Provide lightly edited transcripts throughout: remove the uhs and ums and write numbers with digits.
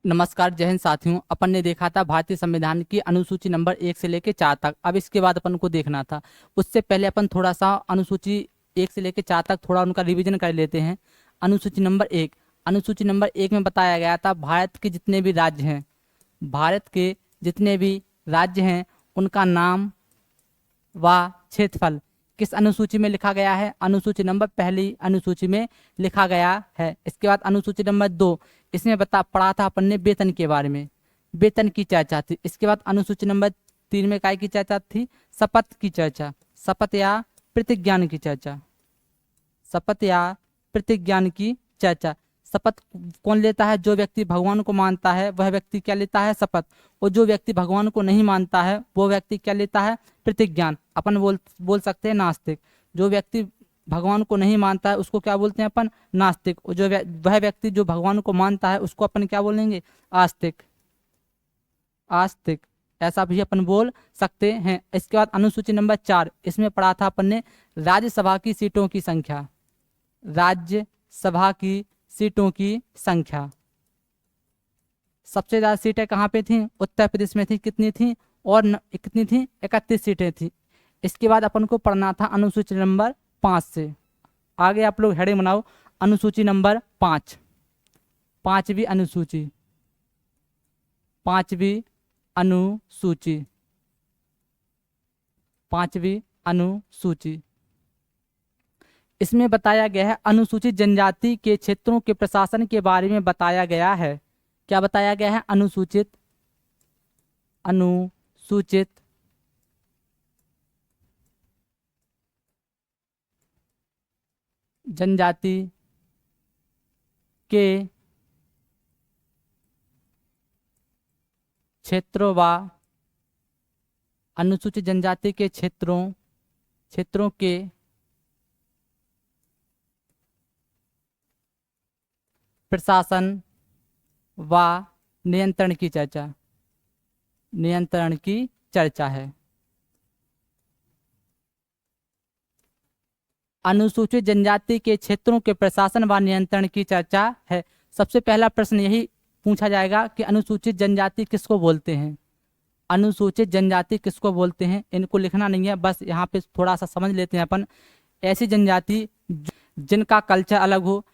नमस्कार, जय हिंद साथियों। अपन ने देखा था भारतीय संविधान की अनुसूची नंबर 1 से लेकर 4 तक। अब इसके बाद अपन को देखना था, उससे पहले अपन थोड़ा सा अनुसूची 1 से लेकर 4 तक थोड़ा उनका रिवीजन कर लेते हैं। अनुसूची नंबर 1, अनुसूची नंबर 1 में बताया गया था भारत के जितने भी राज्य हैं, भारत के जितने भी राज्य हैं उनका नाम व क्षेत्रफल किस अनुसूची में लिखा गया है। अनुसूची नंबर पहली अनुसूची में लिखा गया है। इसके बाद अनुसूची नंबर 2, इसमें पढ़ा था अपन ने वेतन के बारे में, वेतन की चर्चा थी। इसके बाद अनुसूची नंबर 3 में काय की चर्चा थी, शपथ की चर्चा, शपथ या प्रतिज्ञान की चर्चा, शपथ या प्रतिज्ञान की चर्चा। शपथ कौन लेता है? जो व्यक्ति भगवान को मानता है वह व्यक्ति क्या लेता है? शपथ। और जो व्यक्ति भगवान को नहीं मानता है वो व्यक्ति क्या लेता है? प्रतिज्ञान। अपन बोल सकते हैं नास्तिक। जो व्यक्ति भगवान को नहीं मानता है उसको क्या बोलते हैं अपन? नास्तिक। और जो वह व्यक्ति जो भगवान को मानता है उसको अपन क्या बोलेंगे? आस्तिक, आस्तिक ऐसा भी अपन बोल सकते हैं। इसके बाद अनुसूची नंबर 4, इसमें पढ़ा था अपन ने राज्यसभा की सीटों की संख्या, राज्यसभा की सीटों की संख्या। सबसे ज्यादा सीटें कहाँ पे थी? उत्तर प्रदेश में थी। कितनी थी? और कितनी थी? 31 सीटें थी। इसके बाद अपन को पढ़ना था अनुसूची नंबर 5 से आगे। आप लोग हेडिंग बनाओ, अनुसूची नंबर 5, पांचवी अनुसूची, पांचवी अनुसूची, पांचवी अनुसूची। इसमें बताया गया है अनुसूचित जनजाति के क्षेत्रों के प्रशासन के बारे में बताया गया है। क्या बताया गया है? अनुसूचित जनजाति के क्षेत्रों व अनुसूचित जनजाति के क्षेत्रों के प्रशासन व नियंत्रण की चर्चा, नियंत्रण की चर्चा है। अनुसूचित जनजाति के क्षेत्रों के प्रशासन व नियंत्रण की चर्चा है। सबसे पहला प्रश्न यही पूछा जाएगा कि अनुसूचित जनजाति किसको बोलते हैं? अनुसूचित जनजाति किसको बोलते हैं? इनको लिखना नहीं है, बस यहाँ पे थोड़ा सा समझ लेते हैं अपन। ऐसी जनजाति जिनका कल्चर अलग हो,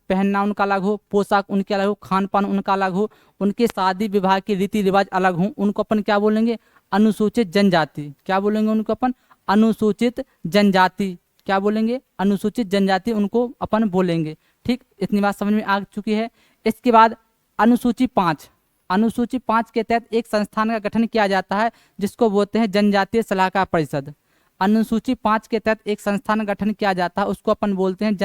पहनना उनका अलग हो, पोशाक उनके अलग हो, खान पान उनका अलग हो, उनके शादी विवाह के रीति रिवाज अलग हो, उनको अपन क्या बोलेंगे? अनुसूचित जनजाति। क्या बोलेंगे उनको अपन? अनुसूचित जनजाति। क्या बोलेंगे? अनुसूचित जनजाति उनको अपन बोलेंगे। ठीक, इतनी बात समझ में आ चुकी है। इसके बाद अनुसूची 5, अनुसूची 5 के तहत एक संस्थान का गठन किया जाता है जिसको बोलते हैं जनजातीय सलाहकार परिषद। अनुसूची 5 के तहत एक संस्थान का गठन किया जाता है उसको अपन बोलते हैं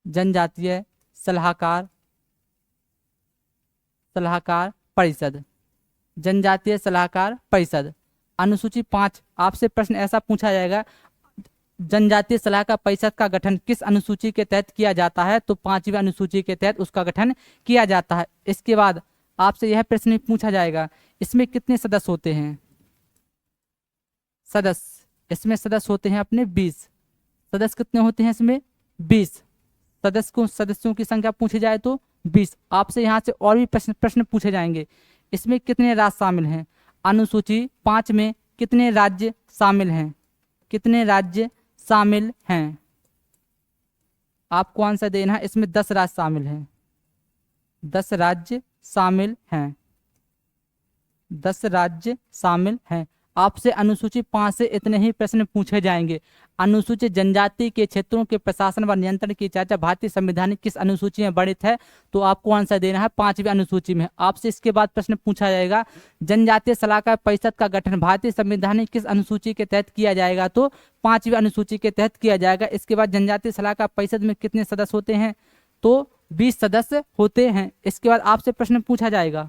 जनजातीय सलाहकार परिषद, जनजातीय सलाहकार परिषद। अनुसूची 5, आपसे प्रश्न ऐसा पूछा जाएगा, जनजातीय सलाहकार परिषद का गठन किस अनुसूची के तहत किया जाता है? तो 5वीं अनुसूची के तहत उसका गठन किया जाता है। इसके बाद आपसे यह प्रश्न पूछा जाएगा, इसमें कितने सदस्य होते हैं? सदस्य, इसमें सदस्य होते हैं अपने 20। सदस्य कितने होते हैं इसमें? 20 सदस्यों की संख्या पूछी जाए तो 20। आपसे यहाँ से और भी प्रश्न पूछे जाएंगे। इसमें कितने राज्य शामिल हैं? अनुसूची 5 में कितने राज्य शामिल हैं? कितने राज्य शामिल हैं? आपको आंसर देना है। इसमें 10 राज्य शामिल हैं, 10 राज्य शामिल हैं, 10 राज्य शामिल हैं। आपसे अनुसूची 5 से इतने ही प्रश्न पूछे जाएंगे। अनुसूचित जनजाति के क्षेत्रों के प्रशासन व नियंत्रण की चर्चा भारतीय संविधान की किस अनुसूची में वर्णित है? तो आपको आंसर देना है 5वीं अनुसूची में। आपसे इसके बाद प्रश्न पूछा जाएगा, जनजातीय सलाहकार परिषद का गठन भारतीय संविधान की किस अनुसूची के तहत किया जाएगा? तो 5वीं अनुसूची के तहत किया जाएगा। इसके बाद जनजातीय सलाहकार परिषद में कितने सदस्य होते हैं? तो 20 सदस्य होते हैं। इसके बाद आपसे प्रश्न पूछा जाएगा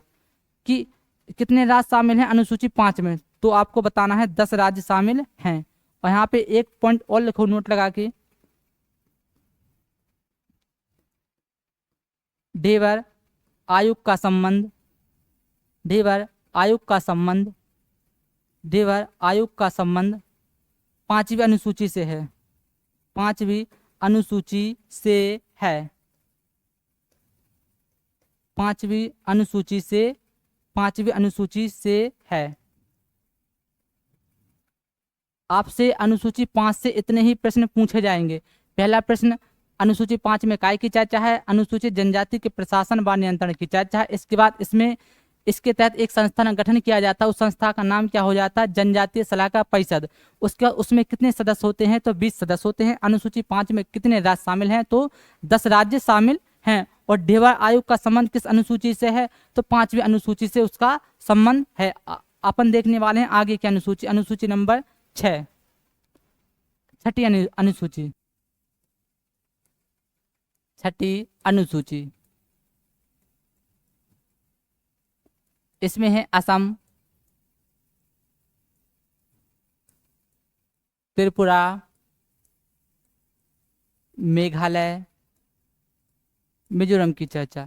कि कितने राज्य शामिल हैं अनुसूची 5 में? तो आपको बताना है 10 राज्य शामिल हैं। और यहाँ पे एक पॉइंट और लिखो नोट लगा के, ढेबर आयोग का संबंध, ढेबर आयोग का संबंध, ढेबर आयोग का संबंध 5वीं अनुसूची से है, 5वीं अनुसूची से है। पांचवी अनुसूची से है। आपसे अनुसूची 5 से इतने ही प्रश्न पूछे जाएंगे। पहला प्रश्न, अनुसूची 5 में काय की चर्चा है? अनुसूचित जनजाति के प्रशासन व नियंत्रण की चर्चा है। इसके बाद इसके तहत एक संस्था का गठन किया जाता है, उस संस्था का नाम क्या हो जाता है? जनजातीय सलाहकार परिषद। उसमें कितने सदस्य होते हैं? तो 20 सदस्य होते हैं। अनुसूची 5 में कितने राज्य शामिल हैं? तो 10 राज्य शामिल हैं। और ढेबर आयोग का संबंध किस अनुसूची से है? तो 5वीं अनुसूची से उसका संबंध है। अपन देखने वाले हैं आगे की अनुसूची, अनुसूची नंबर 6, छठी अनुसूची। छठी अनुसूची, इसमें है असम, त्रिपुरा, मेघालय, मिजोरम की चर्चा।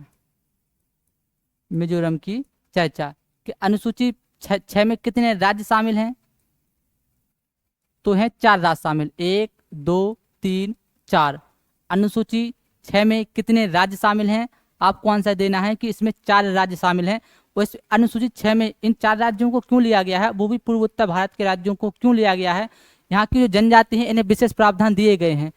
मिजोरम की चर्चा कि अनुसूची 6 में कितने राज्य शामिल हैं? तो हैं 4 राज्य शामिल, 1 2 3 4। अनुसूची 6 में कितने राज्य शामिल हैं? आपको आंसर देना है कि इसमें 4 राज्य शामिल हैं। और इस अनुसूची 6 में इन 4 राज्यों को क्यों लिया गया है, वो भी पूर्वोत्तर भारत के राज्यों को क्यों लिया गया है? यहाँ की जो जनजाति है इन्हें विशेष प्रावधान दिए गए हैं।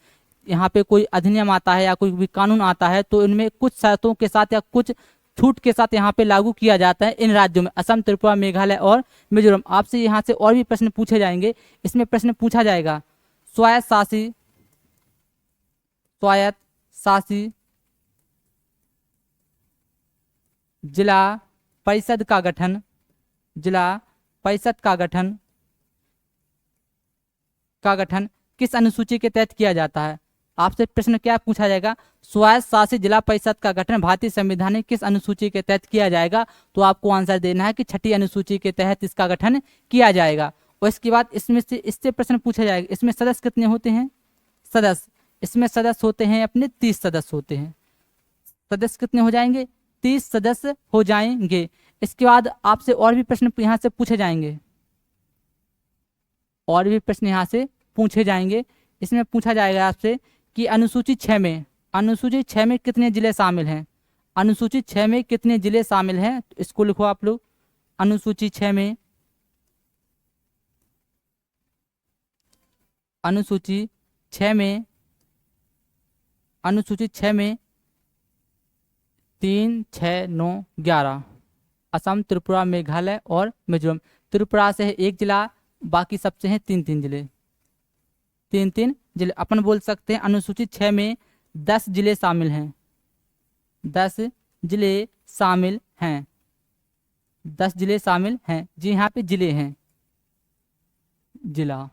यहाँ पे कोई अधिनियम आता है या कोई भी कानून आता है तो इनमें कुछ शर्तों के साथ या कुछ छूट के साथ यहाँ पे लागू किया जाता है इन राज्यों में, असम, त्रिपुरा, मेघालय और मिजोरम। आपसे यहाँ से और भी प्रश्न पूछे जाएंगे। इसमें प्रश्न पूछा जाएगा स्वायत्त शासी जिला परिषद का गठन, जिला परिषद का गठन किस अनुसूची के तहत किया जाता है? आपसे प्रश्न क्या पूछा जाएगा? स्वायत्त शासित जिला परिषद का गठन भारतीय संविधान में किस अनुसूची के तहत किया जाएगा? तो आपको आंसर देना है कि छठी अनुसूची के तहत इसका गठन किया जाएगा। और इसके बाद इससे प्रश्न पूछा जाएगा, इसमें सदस्य कितने होते हैं? इसमें सदस्य होते हैं अपने 30 सदस्य होते हैं। सदस्य कितने हो जाएंगे? 30 सदस्य हो जाएंगे। इसके बाद आपसे और भी प्रश्न यहाँ से पूछे जाएंगे, और भी प्रश्न यहाँ से पूछे जाएंगे। इसमें पूछा जाएगा आपसे कि अनुसूची 6 में कितने जिले शामिल हैं? अनुसूची 6 में कितने जिले शामिल हैं? तो इसको लिखो आप लोग। अनुसूची 6 में, अनुसूची 6 में 3 6 9 11 असम, त्रिपुरा, मेघालय और मिजोरम। त्रिपुरा से है 1 जिला, बाकी सबसे हैं 3 जिले, 3 जिले। अपन बोल सकते हैं अनुसूचित 6 में 10 जिले शामिल हैं, 10 जिले शामिल हैं, 10 जिले शामिल हैं। जी यहाँ पे जिले हैं, जिला।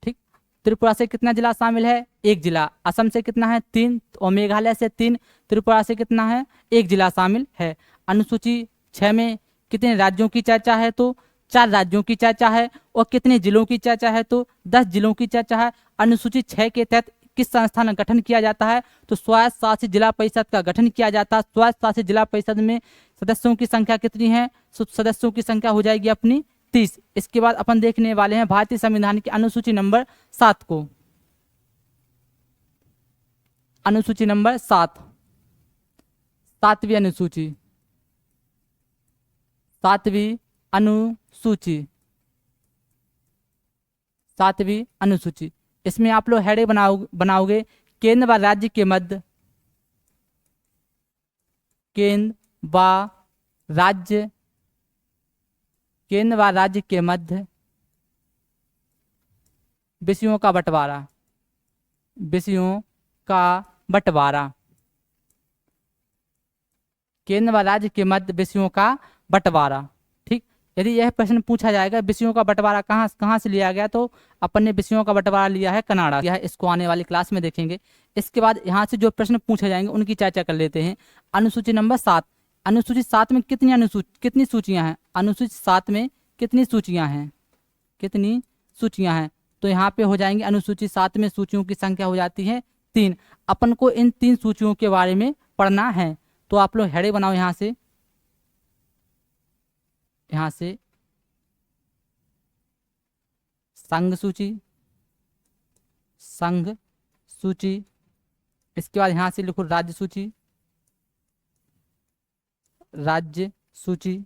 ठीक। त्रिपुरा से कितना जिला शामिल है? 1 जिला। असम से कितना है? 3, और मेघालय से 3। त्रिपुरा से कितना है? 1 जिला शामिल है। अनुसूची 6 में कितने राज्यों की चर्चा है? तो 4 राज्यों की चर्चा है। और कितने जिलों की चर्चा है? तो 10 जिलों की चर्चा है। अनुसूची 6 के तहत किस संस्था का गठन किया जाता है? तो स्वायत्त शासित जिला परिषद का गठन किया जाता है। स्वायत्त शासित जिला परिषद में सदस्यों की संख्या कितनी है? सदस्यों की संख्या हो जाएगी अपनी 30। इसके बाद अपन देखने वाले हैं भारतीय संविधान की अनुसूची नंबर 7 को। अनुसूची नंबर 7, 7वीं अनुसूची, 7वीं अनुसूची, 7वीं अनुसूची। इसमें आप लोग हेडिंग बनाओगे केंद्र व राज्य के मध्य, केंद्र व राज्य के मध्य विषयों का बंटवारा, विषयों का बंटवारा, केंद्र व राज्य के मध्य विषयों का बंटवारा। ठीक। यदि यह प्रश्न पूछा जाएगा विषयों का बंटवारा कहाँ से लिया गया, तो अपन ने विषयों का बंटवारा लिया है कनाडा। यह इसको आने वाली क्लास में देखेंगे। इसके बाद यहाँ से जो प्रश्न पूछे जाएंगे उनकी चर्चा कर लेते हैं। अनुसूची नंबर 7, अनुसूची 7 में कितनी सूचियां हैं? अनुसूची 7 में कितनी सूचियां हैं? कितनी सूचियां हैं? तो यहाँ पे हो जाएंगे अनुसूची 7 में सूचियों की संख्या हो जाती है 3। अपन को इन 3 सूचियों के बारे में पढ़ना है। तो आप लोग हेडिंग बनाओ यहाँ से संघ सूची। इसके बाद यहाँ से लिखो राज्य सूची, राज्य सूची।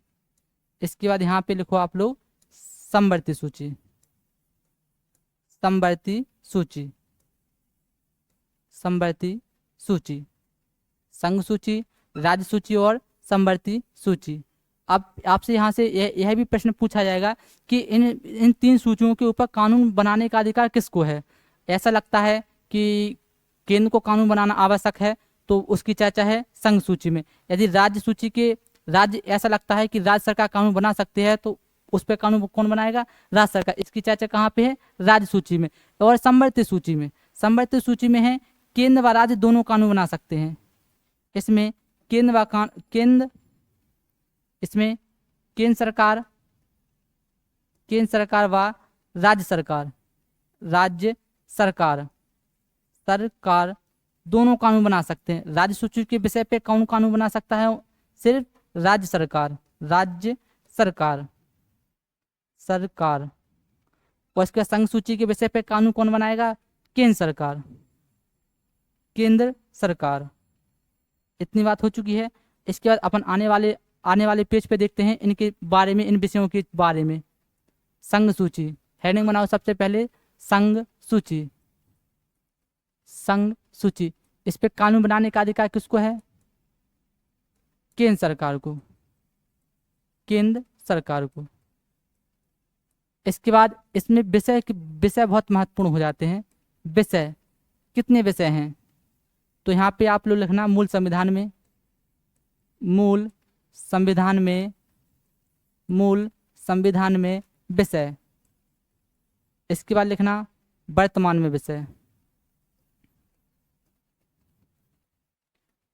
इसके बाद यहाँ पे लिखो आप लोग समवर्ती सूची, समवर्ती सूची, समवर्ती सूची, संघ सूची, राज्य सूची और समवर्ती सूची। अब आपसे यहाँ से यह भी प्रश्न पूछा जाएगा कि इन तीन सूचियों के ऊपर कानून बनाने का अधिकार किसको है। ऐसा लगता है कि केंद्र को कानून बनाना आवश्यक है, तो उसकी चर्चा है संघ सूची में। यदि राज्य सूची के राज्य ऐसा लगता है कि राज्य सरकार कानून बना सकती है, तो उस पर कानून कौन बनाएगा, राज्य सरकार। इसकी चर्चा कहाँ पे है, राज्य सूची में। और समवर्ती सूची में, समवर्ती सूची में है केंद्र व राज्य दोनों कानून बना सकते हैं। इसमें इसमें केंद्र सरकार व राज्य सरकार दोनों कानून बना सकते हैं। राज्य सूची के विषय पे कौन कानून बना सकता है, सिर्फ राज्य सरकार। और इसके बाद संघ सूची के विषय पे कानून कौन बनाएगा, केंद्र सरकार। इतनी बात हो चुकी है। इसके बाद अपन आने वाले पेज पे देखते हैं इनके बारे में, इन विषयों के बारे में। संघ सूची, हेडिंग बनाओ सबसे पहले संघ सूची, संघ सूची। इस पे कानून बनाने का अधिकार किसको है, केंद्र सरकार को, केंद्र सरकार को। इसके बाद इसमें विषय बहुत महत्वपूर्ण हो जाते हैं। विषय, कितने विषय हैं, तो यहाँ पे आप लोग लिखना मूल संविधान में, मूल संविधान में विषय। इसके बाद लिखना वर्तमान में विषय,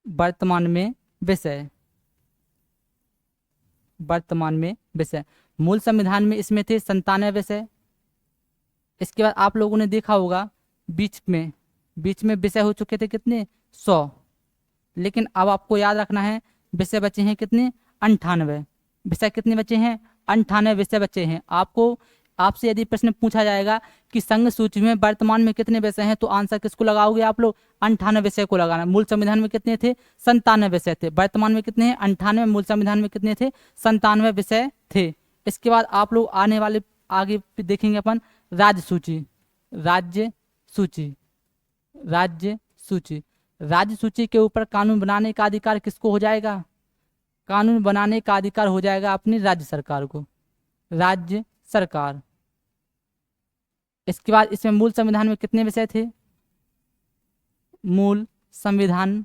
वर्तमान में विषय, वर्तमान में विषय। मूल संविधान में इसमें थे 97 विषय। इसके बाद आप लोगों ने देखा होगा बीच में विषय हो चुके थे कितने, 100। लेकिन अब आपको याद रखना है विषय बचे हैं कितने, 98 विषय। कितने बचे हैं, 98 विषय बचे हैं। आपसे यदि प्रश्न पूछा जाएगा कि संघ सूची में वर्तमान में कितने विषय हैं, तो आंसर किसको लगाओगे आप लोग, 98 विषय को लगाना। मूल संविधान में कितने थे, 97 विषय थे। वर्तमान में कितने हैं, 98। मूल संविधान में कितने थे, 97 विषय थे। इसके बाद आप लोग आगे देखेंगे अपन राज्य सूची, राज्य सूची, राज्य सूची। राज्य सूची के ऊपर कानून बनाने का अधिकार किसको हो जाएगा, कानून बनाने का अधिकार हो जाएगा अपनी राज्य सरकार को, राज्य सरकार। इसके बाद इसमें मूल संविधान में कितने विषय थे, मूल संविधान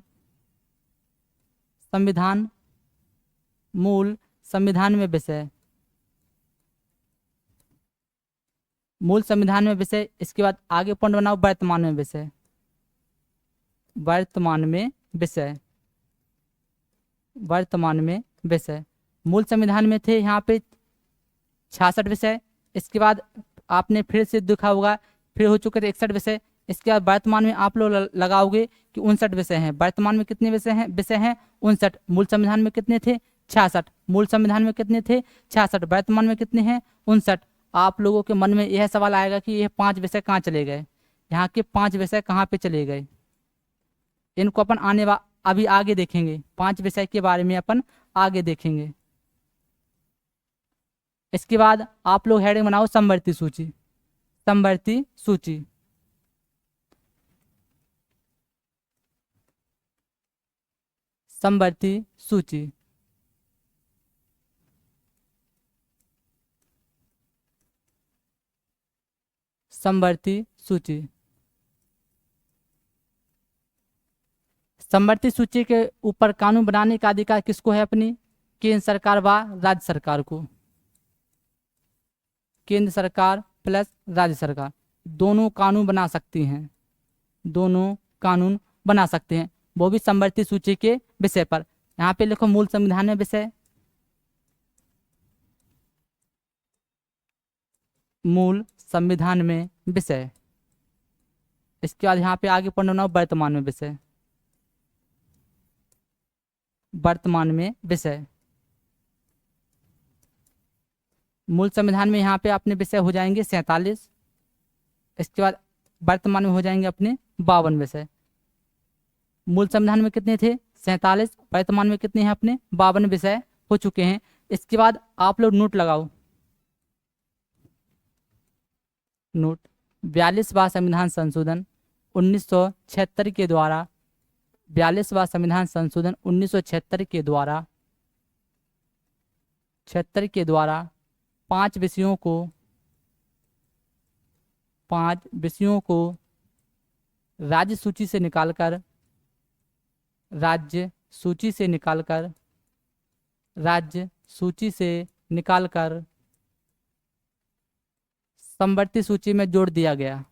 मूल संविधान में विषय, मूल संविधान में विषय। इसके बाद आगे पॉइंट बनाओ वर्तमान में विषय, वर्तमान में विषय, वर्तमान में विषय। मूल संविधान में थे यहाँ पे 66 विषय। इसके बाद आपने फिर से देखा होगा, फिर हो चुके थे 61 विषय। इसके बाद वर्तमान में आप लोग लगाओगे कि 59 विषय हैं। वर्तमान में कितने विषय हैं, 59। मूल संविधान में कितने थे, 66। मूल संविधान में कितने थे, 66। वर्तमान में कितने हैं, 59। आप लोगों के मन में यह सवाल आएगा कि यह 5 विषय कहाँ चले गए, यहाँ के 5 विषय कहाँ पे चले गए। इनको अपन अभी आगे देखेंगे, 5 विषय के बारे में अपन आगे देखेंगे। इसके बाद आप लोग हेडिंग बनाओ समवर्ती सूची, समवर्ती सूची, समवर्ती सूची, समवर्ती सूची। समवर्ती सूची के ऊपर कानून बनाने का अधिकार किसको है, अपनी केंद्र सरकार व राज्य सरकार को। केंद्र सरकार प्लस राज्य सरकार दोनों कानून बना सकती हैं, दोनों कानून बना सकते हैं, वो भी समवर्ती सूची के विषय पर। यहाँ पे लिखो मूल संविधान में विषय, मूल संविधान में विषय। इसके बाद यहाँ पे आगे पढ़ना वर्तमान में विषय, वर्तमान में विषय। मूल संविधान में यहाँ पे अपने विषय हो जाएंगे 47। इसके बाद वर्तमान में हो जाएंगे अपने 52 विषय। मूल संविधान में कितने थे, 47, वर्तमान में कितने हैं अपने 52 विषय हो चुके हैं। इसके बाद आप लोग नोट लगाओ, नोट 42वां संविधान संशोधन 1976 के द्वारा, 42वां संविधान संशोधन 1976 के द्वारा 5 विषयों को राज्य सूची से निकालकर समवर्ती सूची में जोड़ दिया गया।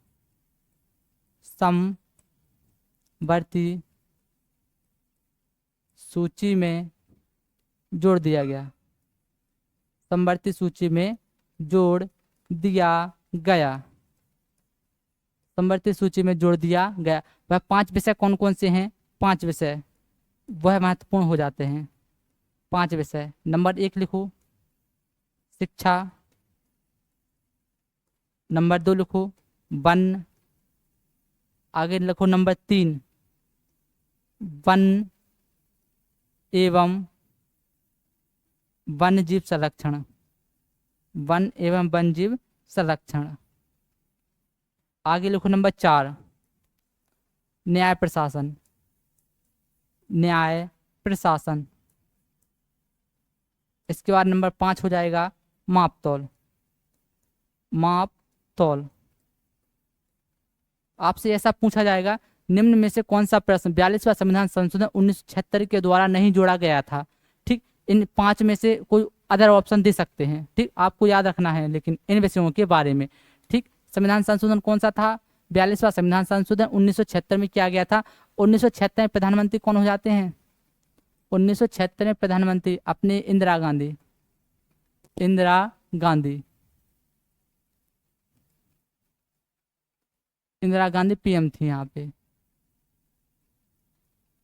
समवर्ती सूची में जोड़ दिया गया। समवर्ती सूची में जोड़ दिया गया। समवर्ती सूची में जोड़ दिया गया। वह 5 विषय कौन कौन से हैं? 5 विषय वह महत्वपूर्ण हो जाते हैं। 5 विषय। नंबर 1 लिखो शिक्षा, नंबर 2 लिखो वन, आगे लिखो नंबर 3 वन एवं वन्यजीव संरक्षण, वन एवं वन्यजीव संरक्षण। आगे लिखो नंबर 4 न्याय प्रशासन, न्याय प्रशासन। इसके बाद नंबर 5 हो जाएगा माप तौल, माप तौल। आपसे ऐसा पूछा जाएगा निम्न में से कौन सा प्रश्न 42वां संविधान संशोधन 1976 के द्वारा नहीं जोड़ा गया था। ठीक, इन 5 में से कोई अदर ऑप्शन दे सकते हैं। ठीक, आपको याद रखना है लेकिन इन विषयों के बारे में। ठीक, संविधान संशोधन कौन सा था? 42वां संविधान संशोधन 1976 में किया गया था। 1976 में प्रधानमंत्री कौन हो जाते हैं? 1976 में प्रधानमंत्री अपने इंदिरा गांधी, इंदिरा गांधी, इंदिरा गांधी पीएम थी यहाँ पे।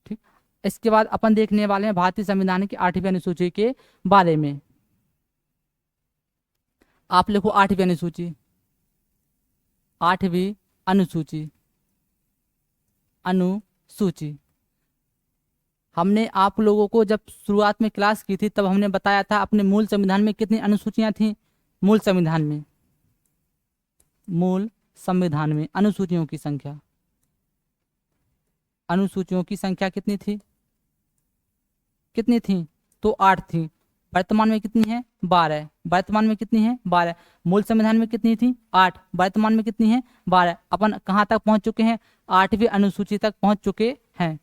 ठीक, इसके बाद अपन देखने वाले हैं भारतीय संविधान की 8वीं अनुसूची के बारे में। आप लिखो 8वीं अनुसूची, 8वीं अनुसूची, अनुसूची। हमने आप लोगों को जब शुरुआत में क्लास की थी तब हमने बताया था अपने मूल संविधान में कितनी अनुसूचियां थीं। मूल संविधान में, मूल संविधान में अनुसूचियों की संख्या, अनुसूचियों की संख्या कितनी थी? कितनी थी? तो 8 थी। वर्तमान में कितनी है? 12। वर्तमान में कितनी है? 12। मूल संविधान में कितनी थी? 8। वर्तमान में कितनी है? 12। अपन कहाँ तक पहुंच चुके हैं? 8वीं अनुसूची तक पहुंच चुके हैं।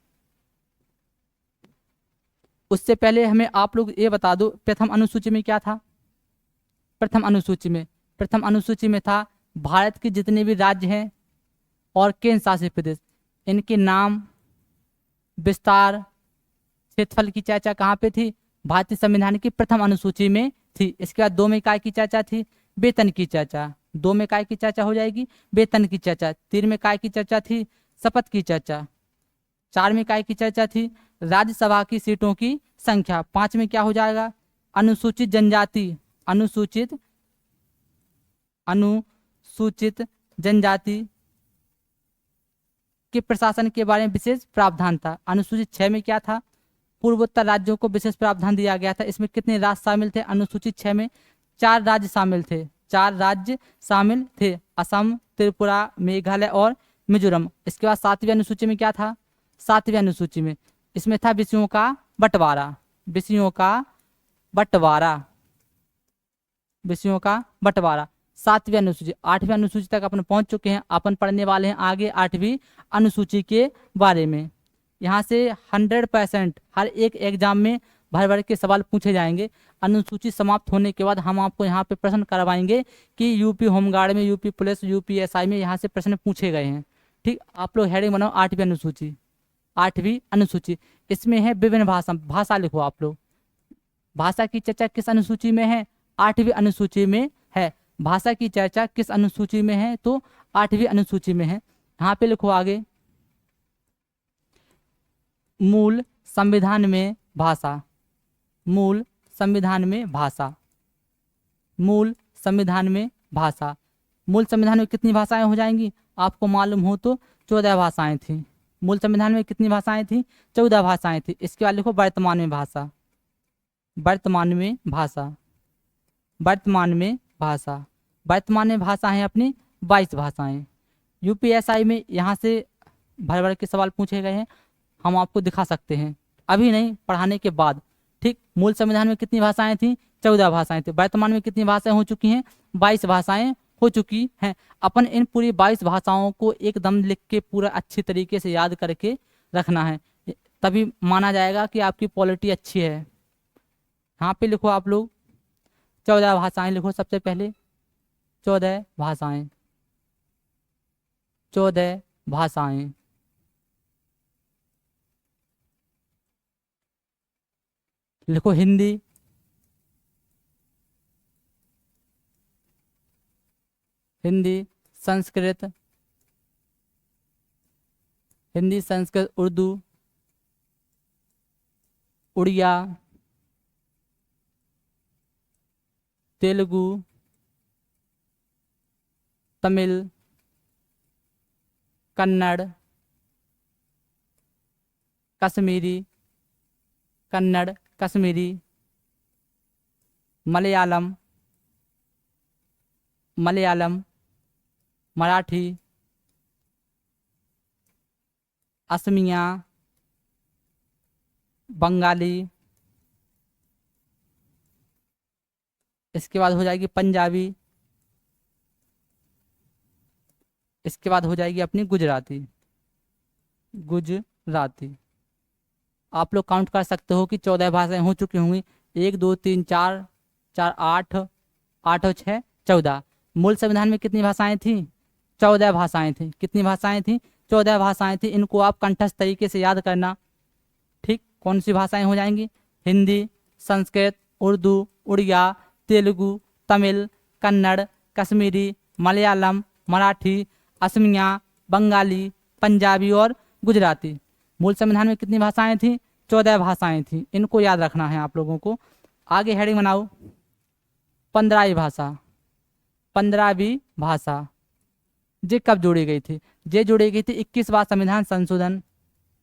उससे पहले हमें आप लोग ये बता दो प्रथम अनुसूची में क्या था? प्रथम अनुसूची में था भारत के जितने भी राज्य हैं और केंद्र शासित प्रदेश, इनके नाम, विस्तार, क्षेत्रफल की चर्चा कहाँ पे थी? भारतीय संविधान की प्रथम अनुसूची में थी। इसके बाद 2 में काय की चर्चा थी? वेतन की चर्चा। 2 में काय की चर्चा हो जाएगी? वेतन की चर्चा। 3 में काय की चर्चा थी? शपथ की चर्चा। 4 में काय की चर्चा थी? राज्यसभा की सीटों की संख्या। 5 में क्या हो जाएगा? अनुसूचित जनजाति, अनुसूचित जनजाति के प्रशासन के बारे में विशेष प्रावधान था। अनुसूचित 6 में क्या था? पूर्वोत्तर राज्यों को विशेष प्रावधान दिया गया था। इसमें कितने राज्य शामिल थे? अनुसूचित 6 में 4 राज्य शामिल थे। 4 राज्य शामिल थे, असम, त्रिपुरा, मेघालय और मिजोरम। इसके बाद 7वीं अनुसूची में क्या था? 7वीं अनुसूची में इसमें था विषयों का बंटवारा, विषयों का बंटवारा, विषयों का बंटवारा। 7वीं अनुसूची। 8वीं अनुसूची तक अपन पहुंच चुके हैं। अपन पढ़ने वाले हैं आगे 8वीं अनुसूची के बारे में। यहाँ से 100% हर एक एग्जाम में भर भर के सवाल पूछे जाएंगे। अनुसूची समाप्त होने के बाद हम आपको यहाँ पे प्रश्न करवाएंगे कि यूपी होमगार्ड में, यूपी पुलिस, यूपीएसआई में यहाँ से प्रश्न पूछे गए हैं। ठीक, आप लोग हेडिंग बनाओ 8वीं अनुसूची। 8वीं अनुसूची इसमें है विभिन्न भाषा। भाषा लिखो आप लोग। भाषा की चर्चा किस अनुसूची में है? 8वीं अनुसूची में है। भाषा की चर्चा किस अनुसूची में है? तो 8वीं अनुसूची में है। यहाँ पे लिखो आगे मूल संविधान में भाषा, मूल संविधान में भाषा, मूल संविधान में भाषा। मूल संविधान में कितनी भाषाएं हो जाएंगी? आपको मालूम हो तो 14 भाषाएं थी। मूल संविधान में कितनी भाषाएं थी? 14 भाषाएं थी। इसके बाद लिखो वर्तमान में भाषा, वर्तमान में भाषा, वर्तमान में भाषा, वर्तमान में भाषा है अपनी 22 भाषाएं। यूपीएसआई में यहाँ से भर भर के सवाल पूछे गए हैं, हम आपको दिखा सकते हैं, अभी नहीं पढ़ाने के बाद। ठीक, मूल संविधान में कितनी भाषाएं थी? 14 भाषाएं थी। वर्तमान में कितनी भाषाएं हो चुकी हैं? 22 भाषाएं हो चुकी हैं। अपन इन पूरी 22 भाषाओं को एकदम लिख के पूरा अच्छी तरीके से याद करके रखना है, तभी माना जाएगा कि आपकी क्वालिटी अच्छी है। यहाँ पे लिखो आप लोग 14 भाषाएं लिखो सबसे पहले, 14 भाषाएं, 14 भाषाएं। लिखो हिंदी, हिंदी, संस्कृत, हिंदी, संस्कृत, उर्दू, उड़िया, तेलुगु, तमिल, कन्नड़, कश्मीरी, कन्नड़, कश्मीरी, मलयालम, मलयालम, मराठी, असमिया, बंगाली, इसके बाद हो जाएगी पंजाबी, इसके बाद हो जाएगी अपनी गुजराती, गुजराती। आप लोग काउंट कर सकते हो कि 14 भाषाएं हो चुकी होंगी। 1 2 3 4 4 8, 8 और 6 14। मूल संविधान में कितनी भाषाएं थी? 14 भाषाएं थी। कितनी भाषाएं थी? 14 भाषाएं थी। इनको आप कंठस्थ तरीके से याद करना। ठीक, कौन सी भाषाएं हो जाएंगी? हिंदी, संस्कृत, उर्दू, उड़िया, तेलुगु, तमिल, कन्नड़, कश्मीरी, मलयालम, मराठी, असमिया, बंगाली, पंजाबी और गुजराती। मूल संविधान में कितनी भाषाएं थी? 14 भाषाएं थी। इनको याद रखना है आप लोगों को। आगे हेडिंग बनाओ, 15वीं भाषा, 15वीं भाषा। ये कब जोड़ी गई थी? ये जोड़ी गई थी 21वां संविधान संशोधन,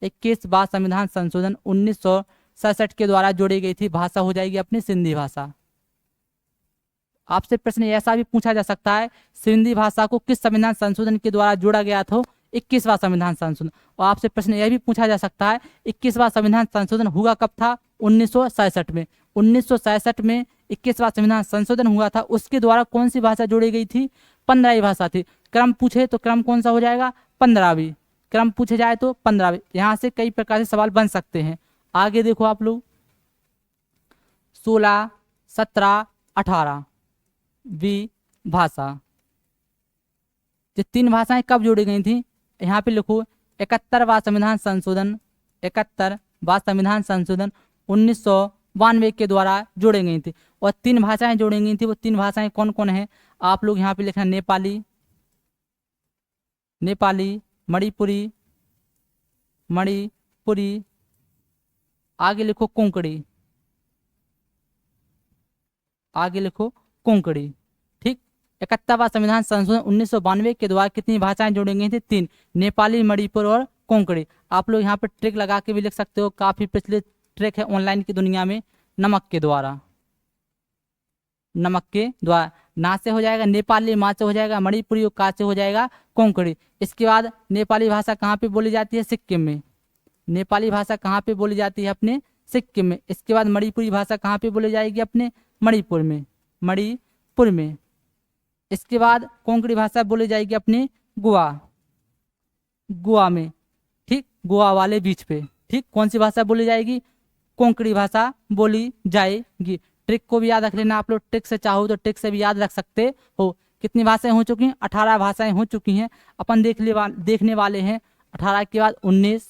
21वां संविधान संशोधन 1967 के द्वारा जोड़ी गई थी। भाषा हो जाएगी अपनी सिंधी भाषा। आपसे प्रश्न ऐसा भी पूछा जा सकता है, सिंधी भाषा को किस संविधान संशोधन के द्वारा जोड़ा गया था? 21वां संविधान संशोधन। और आपसे प्रश्न यह भी पूछा जा सकता है, 21वां संविधान संशोधन हुआ कब था? 1967 में। 1967 में 21वां संविधान संशोधन हुआ था, उसके द्वारा कौन सी भाषा जोड़ी गई थी? 15वीं भाषा थी। क्रम पूछे तो क्रम कौन सा हो जाएगा? 15वीं। क्रम पूछे जाए तो 15वीं। यहाँ से कई प्रकार से सवाल बन सकते हैं। आगे देखो आप लोग, 16, 17, 18वीं भाषा। ये 3 भाषाएं कब जोड़ी गई थी? यहाँ पे लिखो 71वां संविधान संशोधन, 71वां संविधान संशोधन 1992 के द्वारा जोड़ी गई थी। और 3 भाषाएं जोड़ी गई थी। वो 3 भाषाएं कौन कौन है? आप लोग यहाँ पे लिखना, नेपाली, नेपाली, मणिपुरी, मणिपुरी, आगे लिखो कोंकणी, आगे लिखो कोंकणी। ठीक, 71वां संविधान संशोधन 1992 के द्वारा कितनी भाषाएं जोड़ी गई थी? 3, नेपाली, मणिपुर और कोंकणी। आप लोग यहाँ पर ट्रिक लगा के भी लिख सकते हो, काफी प्रचलित ट्रिक है ऑनलाइन की दुनिया में। नमक के द्वारा, नमक के द्वारा। ना से हो जाएगा नेपाली, मा से हो जाएगा मणिपुरी और का से हो जाएगा कोंकणी। इसके बाद नेपाली भाषा कहाँ पे बोली जाती है? सिक्किम में। नेपाली भाषा कहाँ पे बोली जाती है? अपने सिक्किम में। इसके बाद मणिपुरी भाषा कहाँ पे बोली जाएगी? अपने मणिपुर में, मणिपुर में। इसके बाद कोंकणी भाषा बोली जाएगी अपने गोवा, गोवा में। ठीक, गोवा वाले बीच पे। ठीक, कौन सी भाषा बोली जाएगी? कोंकणी भाषा बोली जाएगी। ट्रिक को भी याद रख लेना आप लोग। ट्रिक से चाहो तो ट्रिक से भी याद रख सकते हो। कितनी भाषाएं हो चुकी हैं? 18 भाषाएं हो चुकी हैं। अपन देखने वाले हैं 18 के बाद 19,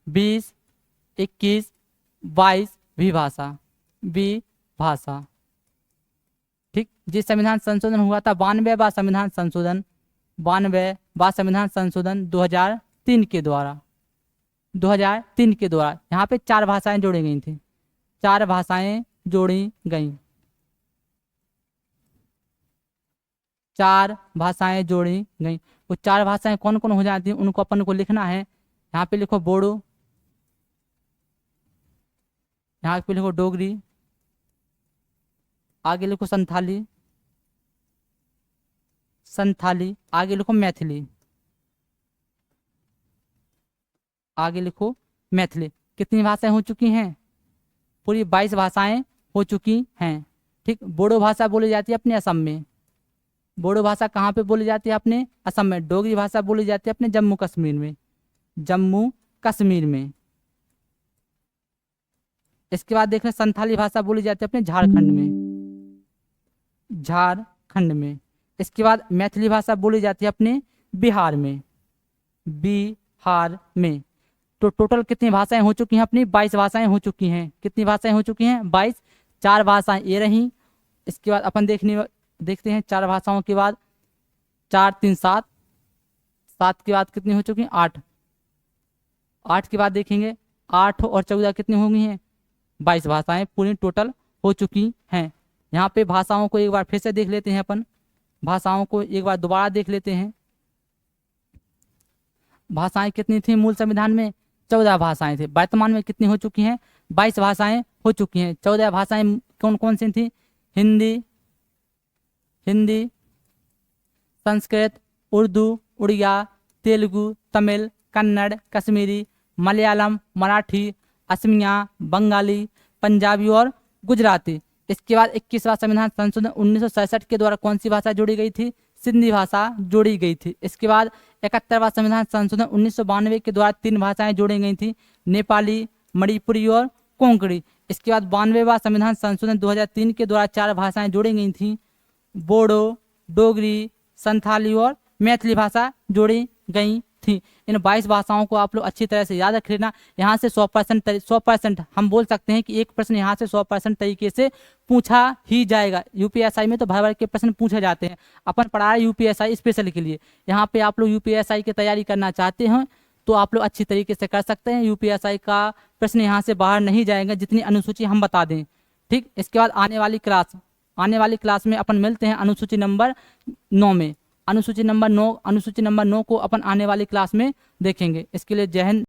20, 21, 22वीं भाषा, वी भाषा। ठीक, जिस संविधान संशोधन हुआ था 92वां संविधान संशोधन, 92वां संविधान संशोधन 2003 के द्वारा, 2003 के द्वारा। यहाँ पे 4 भाषाएं जोड़ी गई थी, 4 भाषाएं जोड़ी गई, 4 भाषाएं जोड़ी गई। वो 4 भाषाएं कौन कौन हो जाती हैं उनको अपन को लिखना है। यहाँ पे लिखो बोडो, यहाँ पे लिखो डोगरी, आगे लिखो संथाली, संथाली, आगे लिखो मैथिली, आगे लिखो मैथिली। कितनी भाषाएं हो चुकी हैं? पूरी 22 भाषाएं हो चुकी हैं। ठीक, बोडो भाषा बोली जाती है अपने असम में। बोडो भाषा कहाँ पे बोली जाती है? अपने असम में। डोगरी भाषा बोली जाती है अपने जम्मू कश्मीर में, जम्मू कश्मीर में। इसके बाद देख रहे हैं संथाली भाषा बोली जाती है अपने झारखंड में, झारखंड में। इसके बाद मैथिली भाषा बोली जाती है अपने बिहार में, बिहार में। तो टोटल कितनी भाषाएं हो चुकी हैं अपनी? 22 भाषाएं हो चुकी हैं। कितनी भाषाएं हो चुकी हैं? 22। 4 भाषाएं ये रहीं। इसके बाद अपन देखते हैं 4 भाषाओं के बाद 4 3 7, 7 के बाद कितनी हो चुकी हैं? 8। 8 के बाद देखेंगे 8 और 14 कितनी हो गई हैं? 22 भाषाएं पूरी टोटल हो चुकी हैं। यहाँ पे भाषाओं को एक बार फिर से देख लेते हैं अपन, भाषाओं को एक बार दोबारा देख लेते हैं। भाषाएं कितनी थी मूल संविधान में? 14 भाषाएं थी। वर्तमान में कितनी हो चुकी हैं? 22 भाषाएं हो चुकी हैं। 14 भाषाएं कौन कौन सी थी? हिंदी, हिंदी, संस्कृत, उर्दू, उड़िया, तेलुगु, तमिल, कन्नड़, कश्मीरी, मलयालम, मराठी, असमिया, बंगाली, पंजाबी और गुजराती। इसके बाद 21वां संविधान संशोधन 1967 के द्वारा कौन सी भाषा जोड़ी गई थी? सिंधी भाषा जोड़ी गई थी। इसके बाद 71वां संविधान संशोधन 1992 के द्वारा 3 भाषाएं जोड़ी गई थी, नेपाली, मणिपुरी और कोंकणी। इसके बाद 92वां संविधान संशोधन 2003 के द्वारा 4 भाषाएं जोड़ी गई थी, बोडो, डोगरी, संथाली और मैथिली भाषा जोड़ी गई थी। इन 22 भाषाओं को आप लोग अच्छी तरह से याद रख लेना। यहाँ से 100% हम बोल सकते हैं कि एक प्रश्न यहाँ से 100% तरीके से पूछा ही जाएगा। यूपीएसआई में तो भर भर के प्रश्न पूछे जाते हैं। अपन पढ़ा रहे यूपीएसआई स्पेशल के लिए। यहाँ पे आप लोग यूपीएसआई की तैयारी करना चाहते हैं तो आप लोग अच्छी तरीके से कर सकते हैं। यूपीएसआई का प्रश्न यहाँ से बाहर नहीं जाएगा जितनी अनुसूची हम बता दें। ठीक, इसके बाद आने वाली क्लास में अपन मिलते हैं अनुसूची नंबर 9 में। अनुसूची नंबर 9 को अपन आने वाली क्लास में देखेंगे। इसके लिए जय हिंद।